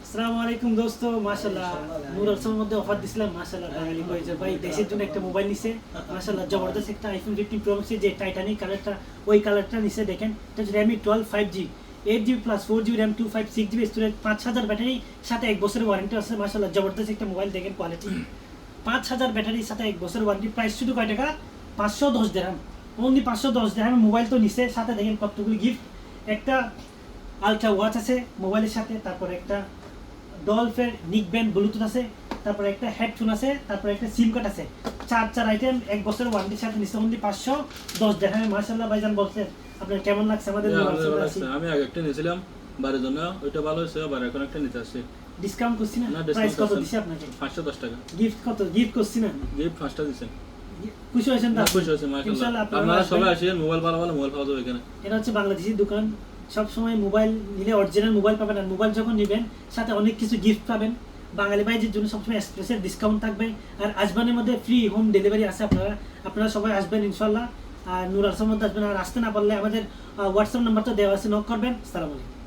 আসসালামু আলাইকুম দোস্ত, মাশাআল্লাহ নুরালসের মধ্যে অফার দিছিলাম। মাশাআল্লাহ বাঙালি কইছে ভাই দেশের জন্য একটা মোবাইল নিছে। মাশাআল্লাহ জবরদস্ত একটা আইফোন 15 প্রো ম্যাক্স যে টাইটানিক কালারটা, ওই কালারটা নিছে। দেখেন এটা হচ্ছে Redmi 12 5G 8GB plus 4GB RAM 256GB storage 5000 battery সাথে 1 বছরের ওয়ারেন্টি আছে। মাশাআল্লাহ জবরদস্ত একটা মোবাইল, দেখেন কোয়ালিটি। 5000 ব্যাটারির সাথে 1 বছরের ওয়ারেন্টি। প্রাইস শুধু কয় টাকা? 510 দিরহাম। অনলি 510 দিরহামে মোবাইল তো নিছে। সাথে দেখেন কতগুলো গিফট। একটা আলট্রা ওয়াচ আছে মোবাইলের সাথে, তারপরে একটা ডলফের নিক ব্যান্ড ব্লুটুথ আছে, তারপরে একটা হেডফোন আছে, তারপরে একটা সিম কার্ড আছে। চার আইটেম 1 বছরের ওয়ারেন্টির সাথে নিচ্ছে অনলি 510 দিরহামে। মাশাআল্লাহ ভাইজান বলছেন আপনার কেমন লাগছে আমাদের? আমি আগে একটা নিয়েছিলাম বাড়ির জন্য, ওইটা ভালো হয়েছে। আবার এখন একটা নিতে আসছি। ডিসকাউন্ট করছি না? প্রাইস কত দিছি আপনাকে? 510 টাকা। গিফট কত গিফট করছি না? গিফট 5টা দিছেন। খুশি হয়েছেন? খুশি হয়েছে মাশাআল্লাহ। আপনারা সবাই আসেন, মোবাইল ভালো মোবাইল পাওয়া যাবে এখানে। এটা হচ্ছে বাংলাদেশি দোকান। সব সময় মোবাইল নিলে অরিজিনাল মোবাইল পাবেন, আর মোবাইল যখন নেবেন সাথে অনেক কিছু গিফট পাবেন। বাঙালি ভাইদের জন্য সবসময় এক্সপ্রেসের ডিসকাউন্ট থাকবে, আর আসবানের মধ্যে ফ্রি হোম ডেলিভারি আছে। আপনারা সবাই আসবেন ইনশাল্লাহ। আর নুরালসের মধ্যে আসবেন। আর আসতে না পারলে আমাদের হোয়াটসঅ্যাপ নাম্বারটা দেওয়া আছে, নক করবেন। আসসালামু আলাইকুম।